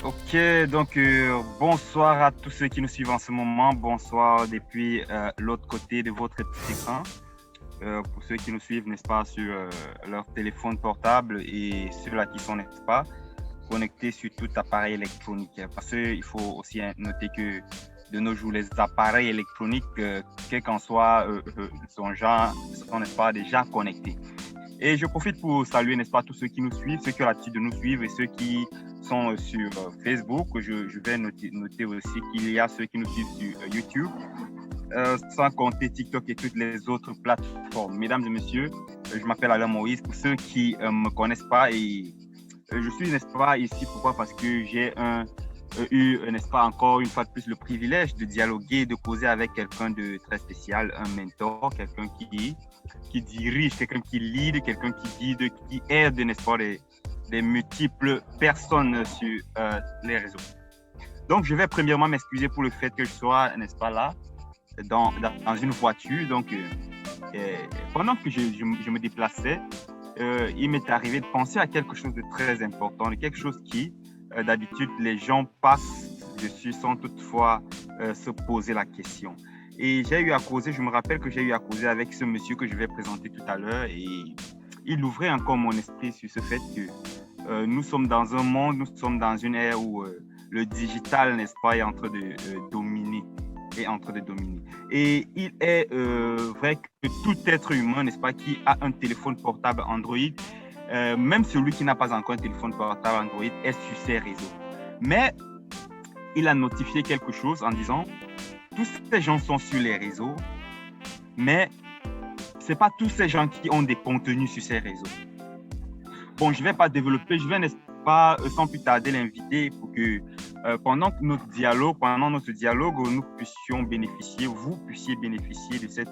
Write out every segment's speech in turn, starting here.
Ok, donc bonsoir à tous ceux qui nous suivent en ce moment. Bonsoir depuis l'autre côté de votre écran. Pour ceux qui nous suivent, n'est-ce pas, sur leur téléphone portable et ceux-là qui sont, n'est-ce pas, connectés sur tout appareil électronique. Parce qu'il faut aussi noter que de nos jours, les appareils électroniques, quel qu'en soit son genre, sont, n'est-ce pas, déjà connectés. Et je profite pour saluer, n'est-ce pas, tous ceux qui nous suivent, ceux qui ont l'habitude de nous suivre et ceux qui sont sur Facebook. Je vais noter aussi qu'il y a ceux qui nous suivent sur YouTube, sans compter TikTok et toutes les autres plateformes. Mesdames et messieurs, je m'appelle Alain Moïse. Pour ceux qui ne me connaissent pas, et je suis, n'est-ce pas, ici, pourquoi? Parce que j'ai eu, n'est-ce pas, encore une fois de plus, le privilège de dialoguer, de causer avec quelqu'un de très spécial, un mentor, quelqu'un qui dirige, quelqu'un qui lead, quelqu'un qui guide, qui aide, n'est-ce pas, des multiples personnes sur les réseaux. Donc, je vais premièrement m'excuser pour le fait que je sois, n'est-ce pas, là, dans une voiture. Donc, pendant que je me déplaçais, il m'est arrivé de penser à quelque chose de très important, de quelque chose qui, d'habitude, les gens passent dessus sans toutefois se poser la question. Et j'ai eu à causer, je me rappelle que j'ai eu à causer avec ce monsieur que je vais présenter tout à l'heure, et il ouvrait encore mon esprit sur ce fait que nous sommes dans un monde, nous sommes dans une ère où le digital, n'est-ce pas, est en train de dominer. Et il est vrai que tout être humain, n'est-ce pas, qui a un téléphone portable Android, même celui qui n'a pas encore un téléphone portable Android, est sur ces réseaux. Mais il a notifié quelque chose en disant: tous ces gens sont sur les réseaux, mais ce n'est pas tous ces gens qui ont des contenus sur ces réseaux. Bon, je ne vais pas développer, je vais, n'est-ce pas, sans plus tarder, l'inviter pour que pendant notre dialogue, nous puissions bénéficier, vous puissiez bénéficier de cette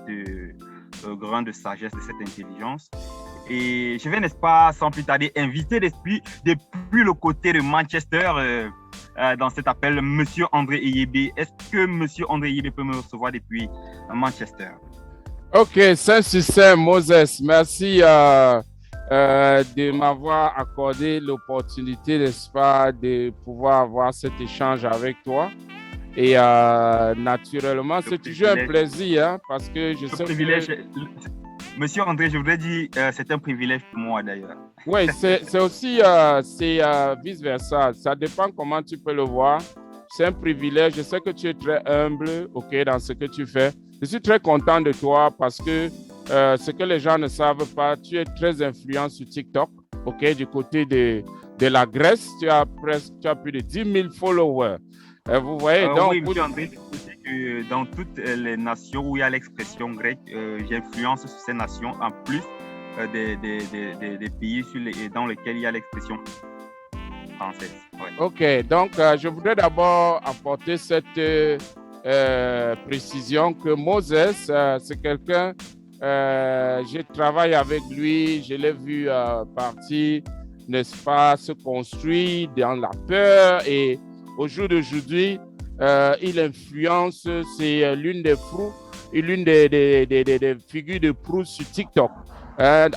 grande sagesse, de cette intelligence. Et je vais, n'est-ce pas, sans plus tarder, inviter depuis le côté de Manchester, dans cet appel, Monsieur André Eyébé. Est-ce que Monsieur André Eyébé peut me recevoir depuis Manchester? Ok, Saint-Sucin, Moses, merci de m'avoir accordé l'opportunité, n'est-ce pas, de pouvoir avoir cet échange avec toi. Et naturellement, c'est toujours un plaisir, hein, parce que je sais que... Monsieur André, je voudrais dire, c'est un privilège pour moi d'ailleurs. Oui, c'est aussi vice-versa. Ça dépend comment tu peux le voir. C'est un privilège. Je sais que tu es très humble, ok, dans ce que tu fais. Je suis très content de toi parce que ce que les gens ne savent pas, tu es très influent sur TikTok, ok, du côté de la Grèce. Tu as plus de 10 000 followers. Vous voyez, donc... Oui, monsieur André, que dans toutes les nations où il y a l'expression grecque, j'influence sur ces nations en plus des pays dans lesquels il y a l'expression française. Ouais. Ok, donc je voudrais d'abord apporter cette précision que Moses, c'est quelqu'un, je travaille avec lui, je l'ai vu partir, n'est-ce pas, se construire dans la peur, et au jour d'aujourd'hui, il influence, c'est l'une des figures de proue sur TikTok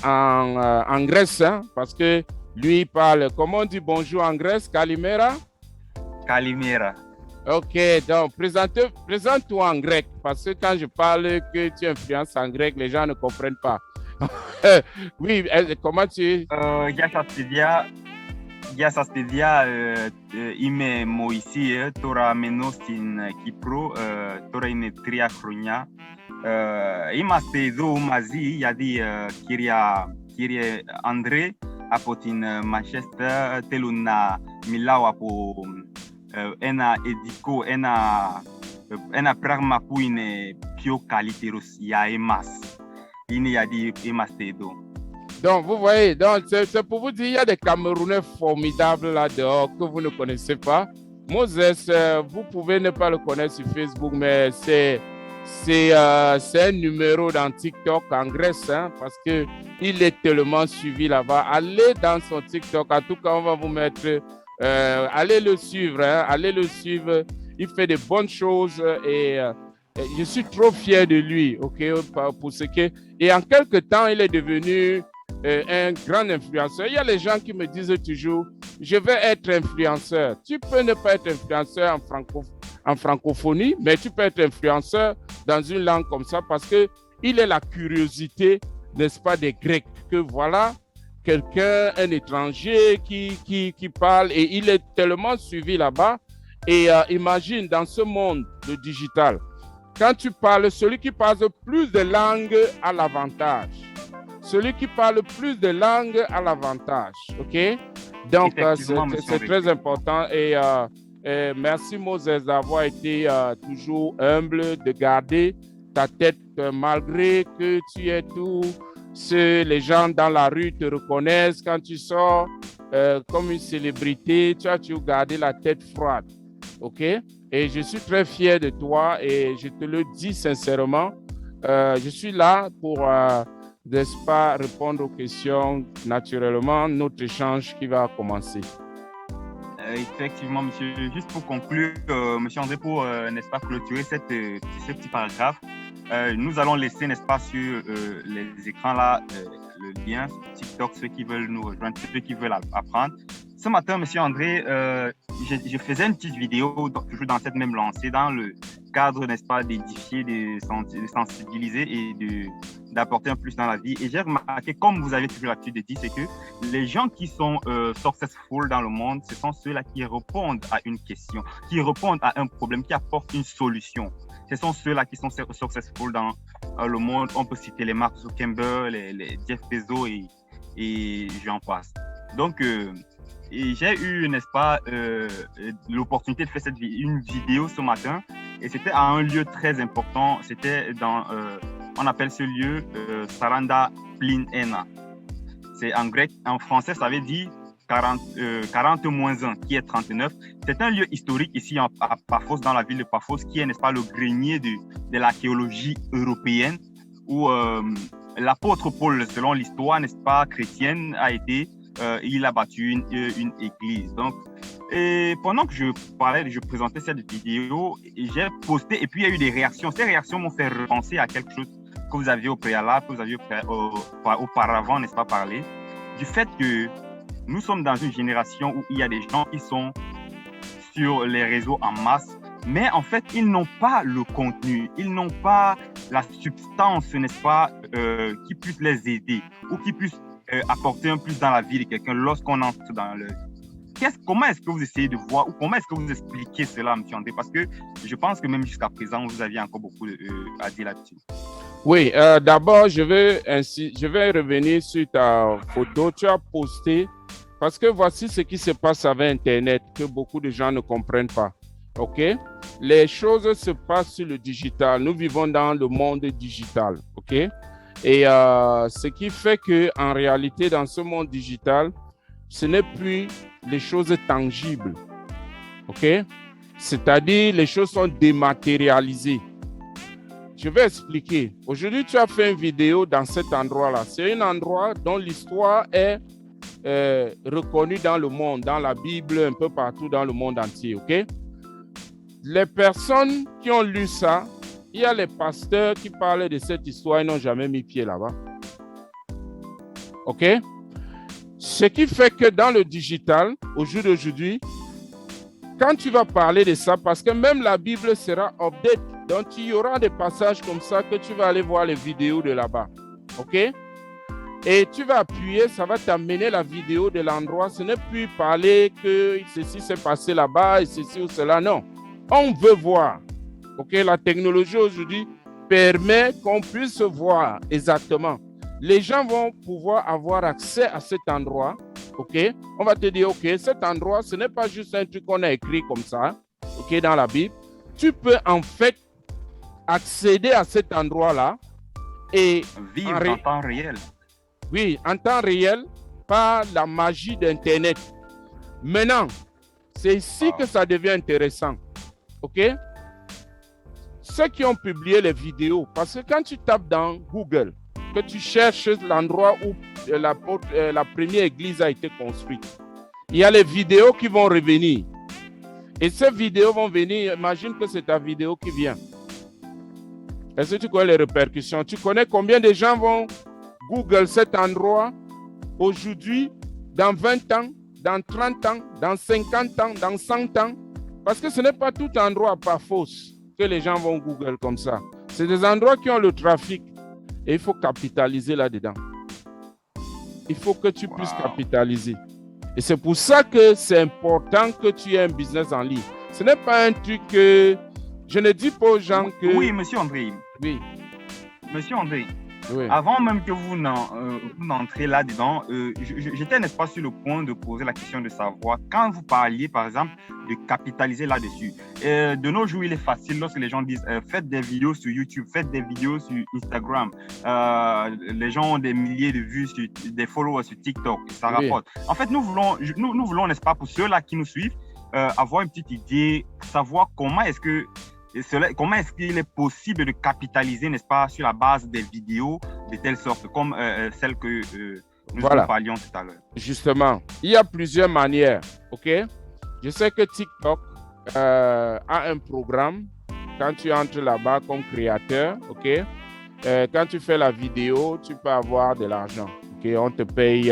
en Grèce, hein, parce que lui parle, comment on dit bonjour en Grèce, Kalimera? Kalimera. Ok, donc présente-toi en grec, parce que quand je parle que tu influences en grec, les gens ne comprennent pas. Oui, comment tu... Για σας παιδιά, είμαι Μωυσή, τώρα μένω στην Κύπρο, τώρα είναι 3 χρόνια. Είμαστε εδώ μαζί γιατί κύριε Ανδρέ από την Manchester θέλω να μιλάω από ένα ειδικό, ένα πράγμα που είναι πιο καλύτερο για εμάς. Είναι γιατί είμαστε εδώ. Donc, vous voyez, donc c'est pour vous dire, il y a des Camerounais formidables là-dehors que vous ne connaissez pas. Moses, vous pouvez ne pas le connaître sur Facebook, mais c'est un numéro dans TikTok en Grèce, hein, parce qu'il est tellement suivi là-bas. Allez dans son TikTok, en tout cas, on va vous mettre, allez le suivre, hein, allez le suivre. Il fait de bonnes choses et je suis trop fier de lui, ok, pour ce que... Et en quelque temps, il est devenu un grand influenceur. Il y a les gens qui me disent toujours, je vais être influenceur. Tu peux ne pas être influenceur en francophonie, mais tu peux être influenceur dans une langue comme ça parce qu'il est la curiosité, n'est-ce pas, des Grecs, que voilà quelqu'un, un étranger qui parle et il est tellement suivi là-bas. Et imagine dans ce monde de digital, quand tu parles, celui qui parle plus de langues a l'avantage. Celui qui parle plus de langues a l'avantage. OK? Donc, c'est très important. Et merci, Moses, d'avoir été toujours humble, de garder ta tête malgré que tu es tout. Les gens dans la rue te reconnaissent quand tu sors comme une célébrité. Tu as toujours gardé la tête froide. OK? Et je suis très fier de toi et je te le dis sincèrement. Je suis là pour, n'est-ce pas, répondre aux questions naturellement, notre échange qui va commencer. Effectivement, monsieur. Juste pour conclure, monsieur André, pour, n'est-ce pas, clôturer ce petit paragraphe, nous allons laisser, n'est-ce pas, sur les écrans là, le lien sur TikTok, ceux qui veulent nous rejoindre, ceux qui veulent apprendre. Ce matin, monsieur André, je faisais une petite vidéo, toujours dans cette même lancée, dans le cadre, n'est-ce pas, d'édifier, de sensibiliser et d'apporter un plus dans la vie. Et j'ai remarqué, comme vous avez toujours l'habitude de dire, c'est que les gens qui sont successful dans le monde, ce sont ceux-là qui répondent à une question, qui répondent à un problème, qui apportent une solution. Ce sont ceux-là qui sont successful dans le monde. On peut citer les Mark Zuckerberg, les Jeff Bezos et j'en passe. Donc, et j'ai eu, n'est-ce pas, l'opportunité de faire une vidéo ce matin et c'était à un lieu très important. C'était dans, on appelle ce lieu Saranda Plinena. C'est en grec, en français, ça veut dire 40-1, qui est 39. C'est un lieu historique ici à Paphos, dans la ville de Paphos, qui est, n'est-ce pas, le grenier de l'archéologie européenne, où l'apôtre Paul, selon l'histoire, n'est-ce pas, chrétienne, il a bâti une église. Donc, et pendant que je présentais cette vidéo, j'ai posté et puis il y a eu des réactions. Ces réactions m'ont fait repenser à quelque chose que vous aviez au préalable, que vous aviez auparavant, n'est-ce pas, parlé, du fait que nous sommes dans une génération où il y a des gens qui sont sur les réseaux en masse, mais en fait, ils n'ont pas le contenu, ils n'ont pas la substance, n'est-ce pas, qui puisse les aider ou qui puisse apporter un plus dans la vie de quelqu'un lorsqu'on entre dans le... Comment est-ce que vous essayez de voir ou comment est-ce que vous expliquez cela, M. André? Parce que je pense que même jusqu'à présent, vous aviez encore beaucoup à dire là-dessus. Oui, d'abord, je vais revenir sur ta photo. Tu as posté, parce que voici ce qui se passe avec Internet, que beaucoup de gens ne comprennent pas. OK? Les choses se passent sur le digital. Nous vivons dans le monde digital. OK? Et ce qui fait qu'en réalité, dans ce monde digital, ce n'est plus les choses tangibles. OK? C'est-à-dire, les choses sont dématérialisées. Je vais expliquer. Aujourd'hui, tu as fait une vidéo dans cet endroit-là. C'est un endroit dont l'histoire est reconnue dans le monde, dans la Bible, un peu partout dans le monde entier. OK? Les personnes qui ont lu ça, il y a les pasteurs qui parlaient de cette histoire, ils n'ont jamais mis pied là-bas. OK? Ce qui fait que dans le digital, au jour d'aujourd'hui, quand tu vas parler de ça, parce que même la Bible sera update, donc il y aura des passages comme ça que tu vas aller voir les vidéos de là-bas. OK? Et tu vas appuyer, ça va t'amener la vidéo de l'endroit. Ce n'est plus parler que ceci s'est passé là-bas et ceci ou cela. Non. On veut voir. OK? La technologie aujourd'hui permet qu'on puisse voir exactement. Les gens vont pouvoir avoir accès à cet endroit. OK? On va te dire, OK, cet endroit, ce n'est pas juste un truc qu'on a écrit comme ça, OK, dans la Bible. Tu peux en fait accéder à cet endroit-là et vivre en temps réel. Oui, en temps réel, par la magie d'Internet. Maintenant, c'est ici que ça devient intéressant. OK? Ceux qui ont publié les vidéos, parce que quand tu tapes dans Google, que tu cherches l'endroit où la première église a été construite, il y a les vidéos qui vont revenir. Et ces vidéos vont venir, imagine que c'est ta vidéo qui vient. Est-ce que tu connais les répercussions? Tu connais combien de gens vont Google cet endroit aujourd'hui, dans 20 ans, dans 30 ans, dans 50 ans, dans 100 ans. Parce que ce n'est pas tout endroit par fausse que les gens vont Google comme ça. C'est des endroits qui ont le trafic et il faut capitaliser là-dedans. Il faut que tu puisses capitaliser. Et c'est pour ça que c'est important que tu aies un business en ligne. Ce n'est pas un truc que je ne dis pas aux gens que... Oui, monsieur André. Oui. Monsieur André, oui. Avant même que vous n'entrez là-dedans, j'étais, n'est-ce pas, sur le point de poser la question de savoir, quand vous parliez, par exemple, de capitaliser là-dessus. De nos jours, il est facile lorsque les gens disent faites des vidéos sur YouTube, faites des vidéos sur Instagram. Les gens ont des milliers de vues, des followers sur TikTok, ça rapporte. En fait, nous voulons, n'est-ce pas, pour ceux-là qui nous suivent, avoir une petite idée, savoir comment est-ce qu'il est possible de capitaliser, n'est-ce pas, sur la base des vidéos de telle sorte, comme celle que nous parlions tout à l'heure. Justement, il y a plusieurs manières, ok? Je sais que TikTok a un programme. Quand tu entres là-bas comme créateur, ok? Quand tu fais la vidéo, tu peux avoir de l'argent, ok? On te paye,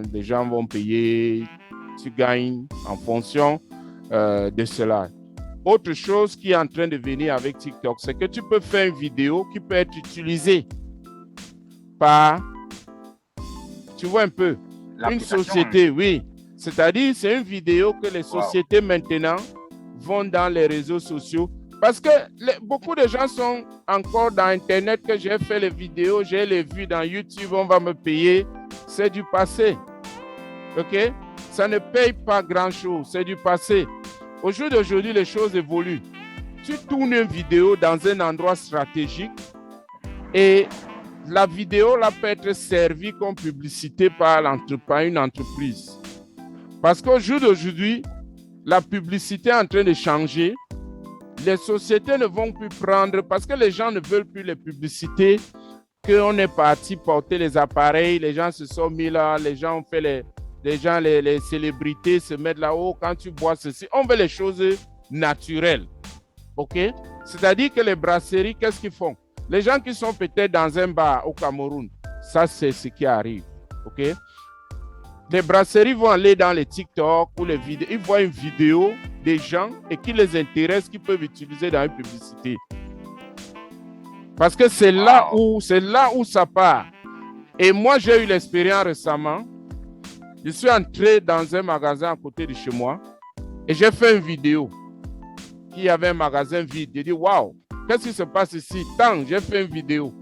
des gens vont payer, tu gagnes en fonction de cela. Autre chose qui est en train de venir avec TikTok, c'est que tu peux faire une vidéo qui peut être utilisée par, tu vois un peu, une société, oui. C'est-à-dire, c'est une vidéo que les sociétés maintenant vont dans les réseaux sociaux. Parce que beaucoup de gens sont encore dans Internet, que j'ai fait les vidéos, j'ai les vues dans YouTube, on va me payer. C'est du passé. OK? Ça ne paye pas grand-chose, c'est du passé. Au jour d'aujourd'hui, les choses évoluent. Tu tournes une vidéo dans un endroit stratégique et la vidéo là peut être servie comme publicité par une entreprise. Parce qu'au jour d'aujourd'hui, la publicité est en train de changer. Les sociétés ne vont plus prendre, parce que les gens ne veulent plus les publicités, qu'on est parti porter les appareils, les gens se sont mis là, les gens ont fait les célébrités se mettent là-haut, quand tu bois ceci, on veut les choses naturelles, ok? C'est-à-dire que les brasseries, qu'est-ce qu'ils font? Les gens qui sont peut-être dans un bar au Cameroun, ça c'est ce qui arrive, ok? Les brasseries vont aller dans les TikTok ou les vidéos, ils voient une vidéo des gens et qui les intéresse, qu'ils peuvent utiliser dans une publicité. Parce que c'est là où ça part. Et moi, j'ai eu l'expérience récemment. Je suis entré dans un magasin à côté de chez moi et j'ai fait une vidéo. Il y avait un magasin vide. J'ai dit, waouh, qu'est-ce qui se passe ici? Tant, j'ai fait une vidéo.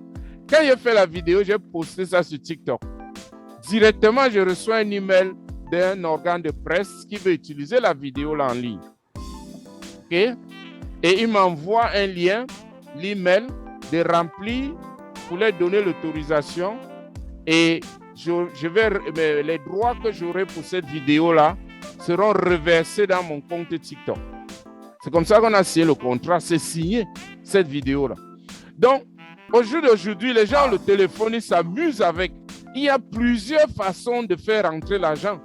Quand j'ai fait la vidéo, j'ai posté ça sur TikTok. Directement, je reçois un email d'un organe de presse qui veut utiliser la vidéo là en ligne. OK? Et il m'envoie un lien, l'email, de remplir pour leur donner l'autorisation et les droits que j'aurai pour cette vidéo-là seront reversés dans mon compte TikTok. C'est comme ça qu'on a signé le contrat, c'est signé cette vidéo-là. Donc, au jour d'aujourd'hui, les gens ont le téléphone, ils s'amusent avec. Il y a plusieurs façons de faire rentrer l'argent.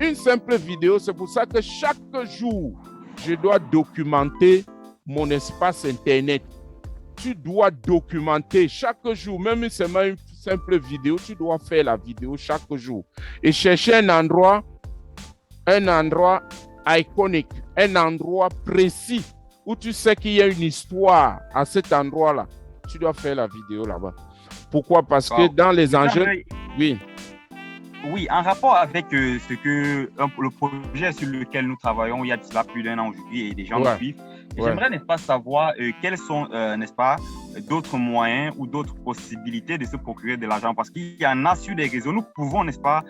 Une simple vidéo, c'est pour ça que chaque jour, je dois documenter mon espace Internet. Tu dois documenter chaque jour, même si c'est une simple vidéo, tu dois faire la vidéo chaque jour. Et chercher un endroit iconique, un endroit précis où tu sais qu'il y a une histoire à cet endroit-là. Tu dois faire la vidéo là-bas. Pourquoi? Parce que dans les enjeux... Oui. Oui, en rapport avec le projet sur lequel nous travaillons, il y a de cela plus d'un an aujourd'hui et des gens nous suivent. J'aimerais, n'est-ce pas, savoir quels sont, n'est-ce pas, d'autres moyens ou d'autres possibilités de se procurer de l'argent. Parce qu'il y en a sur les réseaux. Nous pouvons, n'est-ce pas,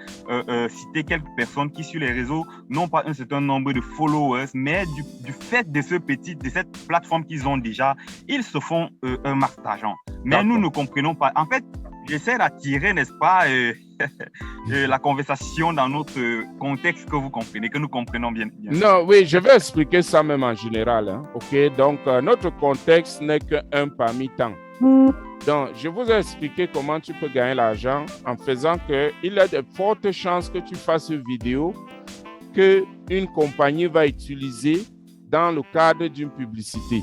citer quelques personnes qui, sur les réseaux, n'ont pas un certain nombre de followers, mais du fait de cette plateforme qu'ils ont déjà, ils se font un max d'argent. Mais nous ne comprenons pas. En fait, j'essaie d'attirer, n'est-ce pas, la conversation dans notre contexte que vous comprenez, que nous comprenons bien. Non, oui, je vais expliquer ça même en général. Hein. OK, donc notre contexte n'est qu'un parmi tant. Donc, je vous ai expliqué comment tu peux gagner l'argent en faisant qu'il y a de fortes chances que tu fasses une vidéo qu'une compagnie va utiliser dans le cadre d'une publicité.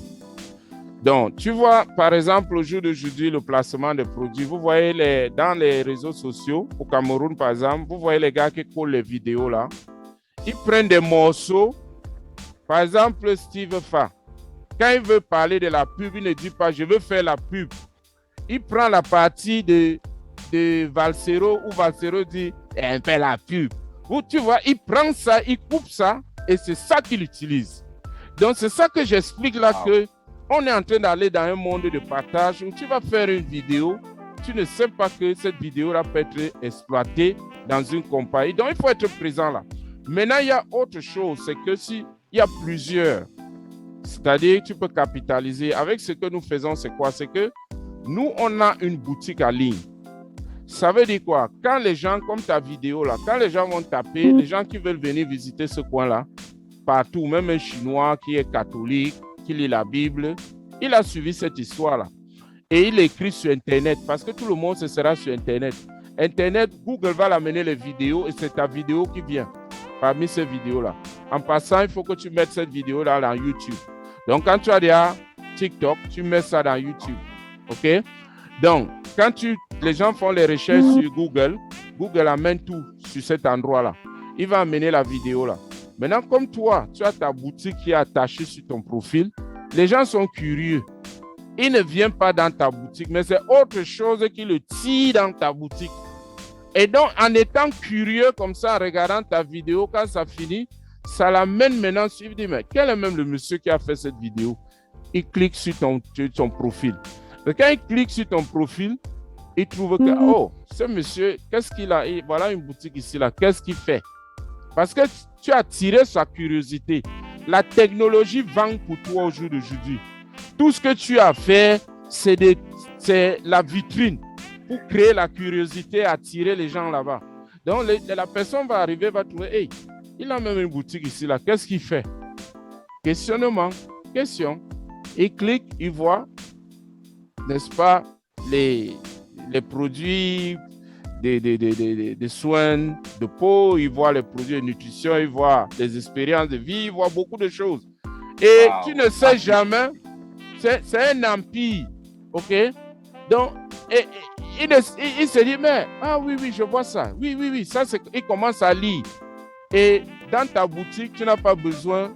Donc, tu vois, par exemple, au jour d'aujourd'hui, le placement de produits, vous voyez dans les réseaux sociaux, au Cameroun, par exemple, vous voyez les gars qui collent les vidéos là. ils prennent des morceaux. Par exemple, Steve Fa, quand il veut parler de la pub, il ne dit pas « je veux faire la pub ». Il prend la partie de Valsero où Valsero dit « elle fait la pub ». Où tu vois, il prend ça, il coupe ça et c'est ça qu'il utilise. Donc, c'est ça que j'explique là que on est en train d'aller dans un monde de partage où tu vas faire une vidéo, tu ne sais pas que cette vidéo-là peut être exploitée dans une compagnie. Donc, il faut être présent là. Maintenant, il y a autre chose, c'est que s'il y a plusieurs, c'est-à-dire tu peux capitaliser. Avec ce que nous faisons, c'est quoi? C'est que nous, on a une boutique en ligne. Ça veut dire quoi? Quand les gens, comme ta vidéo là, quand les gens vont taper, les gens qui veulent venir visiter ce coin-là, partout, même un Chinois qui est catholique, qui lit la Bible, il a suivi cette histoire-là. Et il écrit sur Internet, parce que tout le monde, ce sera sur Internet. Internet, Google va l'amener les vidéos et c'est ta vidéo qui vient parmi ces vidéos-là. En passant, il faut que tu mettes cette vidéo-là dans YouTube. Donc, quand tu as déjà TikTok, tu mets ça dans YouTube. OK? Donc, quand les gens font les recherches sur Google, Google amène tout sur cet endroit-là. Il va amener la vidéo-là. Maintenant, comme toi, tu as ta boutique qui est attachée sur ton profil, les gens sont curieux. Ils ne viennent pas dans ta boutique, mais c'est autre chose qui le tire dans ta boutique. Et donc, en étant curieux comme ça, en regardant ta vidéo, quand ça finit, ça l'amène maintenant sur... Il dit, mais quel est même le monsieur qui a fait cette vidéo? Il clique sur ton profil. Et quand il clique sur ton profil, il trouve que, oh, ce monsieur, qu'est-ce qu'il a? Et voilà une boutique ici, là. Qu'est-ce qu'il fait? Parce que tu as attiré sa curiosité. La technologie vend pour toi au jour d'aujourd'hui. Tout ce que tu as fait, c'est la vitrine pour créer la curiosité, attirer les gens là-bas. Donc, la personne va arriver, va trouver, hey, il a même une boutique ici, là. Qu'est-ce qu'il fait? Questionnement, question. Il clique, il voit, n'est-ce pas, les produits des soins de peau, il voit les produits de nutrition, il voit les expériences de vie, il voit beaucoup de choses. Et tu ne sais jamais, c'est un empire, ok? Donc, il se dit, mais, ah oui, je vois ça. Oui, ça, il commence à lire. Et dans ta boutique, tu n'as pas besoin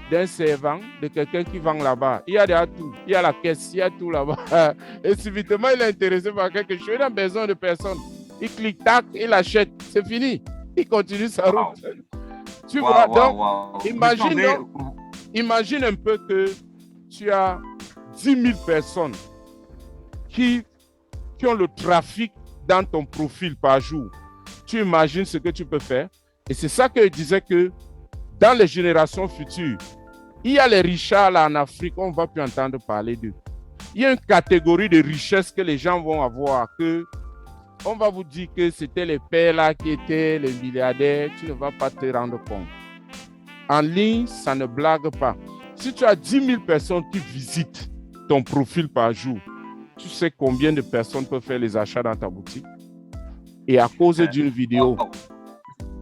d'un servant, de quelqu'un qui vend là-bas. Il y a déjà tout. Il y a la caisse, il y a tout là-bas. Et subitement, il est intéressé par quelque chose. Il a besoin de personne. Il clique, tac, il achète. C'est fini. Il continue sa route. Tu vois, donc, imagine un peu que tu as 10 000 personnes qui ont le trafic dans ton profil par jour. Tu imagines ce que tu peux faire. Et c'est ça que je disais que dans les générations futures, il y a les richards là en Afrique, on ne va plus entendre parler d'eux. Il y a une catégorie de richesse que les gens vont avoir, que on va vous dire que c'était les pères là qui étaient les milliardaires, tu ne vas pas te rendre compte. En ligne, ça ne blague pas. Si tu as 10 000 personnes qui visitent ton profil par jour, tu sais combien de personnes peuvent faire les achats dans ta boutique? Et à cause d'une vidéo.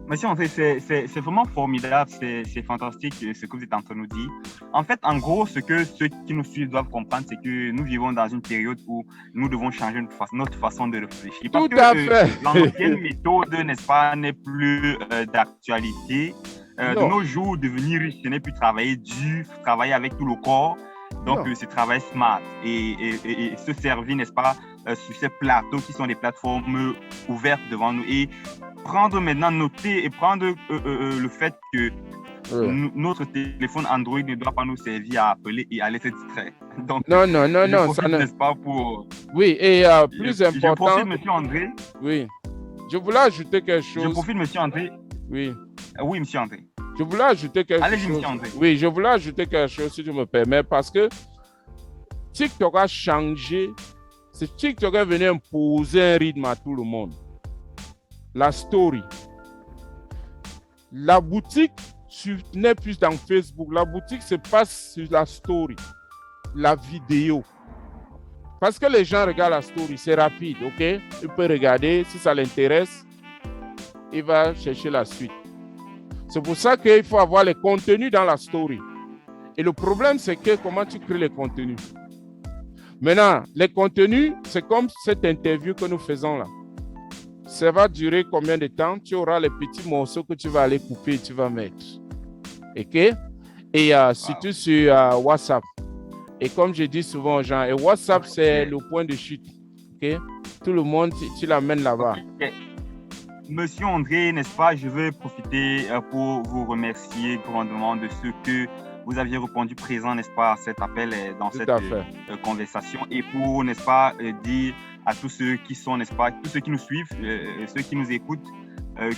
Monsieur André, c'est vraiment formidable, c'est fantastique ce que vous êtes en train de nous dire. En fait, en gros, ce que ceux qui nous suivent doivent comprendre, c'est que nous vivons dans une période où nous devons changer notre façon de réfléchir. Parce que l'ancienne méthode, n'est-ce pas, n'est plus d'actualité. De nos jours, devenir riche, ce n'est plus travailler dur, travailler avec tout le corps. Donc, c'est travailler smart et se servir, n'est-ce pas, sur ces plateaux qui sont des plateformes ouvertes devant nous et noter et prendre le fait que notre téléphone Android ne doit pas nous servir à appeler et à laisser distraire. Donc, non, ça n'est pas pour... Oui, et plus important... Je profite, monsieur André. Oui, je voulais ajouter quelque chose. Je profite, monsieur André. Oui. Oui, monsieur André. Je voulais ajouter quelque chose. Allez-y, monsieur André. Oui, je voulais ajouter quelque chose, si tu me permets, parce que TikTok a changé. TikTok est venu imposer un rythme à tout le monde. La story. La boutique n'est plus dans Facebook. La boutique se passe sur la story, la vidéo. Parce que les gens regardent la story, c'est rapide, ok? Il peut regarder, si ça l'intéresse, il va chercher la suite. C'est pour ça qu'il faut avoir les contenus dans la story. Et le problème, c'est que comment tu crées les contenus. Maintenant, les contenus, c'est comme cette interview que nous faisons là. Ça va durer combien de temps? Tu auras les petits morceaux que tu vas aller couper et tu vas mettre. OK? Et surtout sur WhatsApp. Et comme je dis souvent aux gens, et WhatsApp, c'est le point de chute. OK? Tout le monde, tu l'amènes là-bas. Okay. Monsieur André, n'est-ce pas, je veux profiter pour vous remercier grandement de ce que vous aviez répondu présent, n'est-ce pas, à cet appel dans Tout cette conversation. Et pour, n'est-ce pas, dire à tous ceux qui sont, n'est-ce pas, tous ceux qui nous suivent, ceux qui nous écoutent,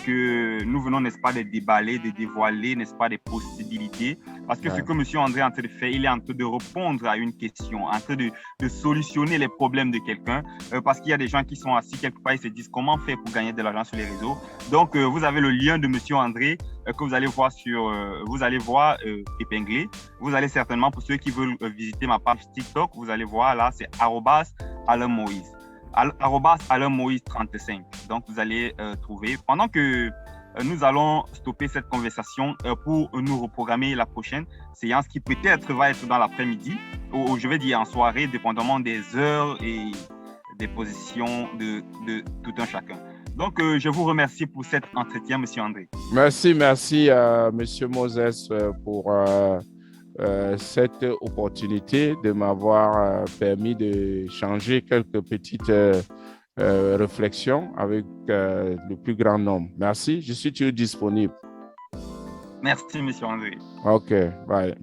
que nous venons, n'est-ce pas, de déballer, de dévoiler, n'est-ce pas, des possibilités. Parce que ce que M. André est en train de faire, il est en train de répondre à une question, en train de solutionner les problèmes de quelqu'un. Parce qu'il y a des gens qui sont assis quelque part et se disent comment faire pour gagner de l'argent sur les réseaux. Donc, vous avez le lien de M. André que vous allez voir épinglé. Vous allez certainement, pour ceux qui veulent visiter ma page TikTok, vous allez voir là, c'est @AlainMoïse. @AlainMoïse35. Donc, vous allez trouver. Pendant que nous allons stopper cette conversation pour nous reprogrammer la prochaine séance qui peut-être va être dans l'après-midi ou je vais dire en soirée, dépendamment des heures et des positions de tout un chacun. Donc, je vous remercie pour cet entretien, M. André. Merci, M. Moses, pour cette opportunité de m'avoir permis de changer quelques petites réflexions avec le plus grand nombre. Merci, je suis toujours disponible. Merci, M. André. OK, bye.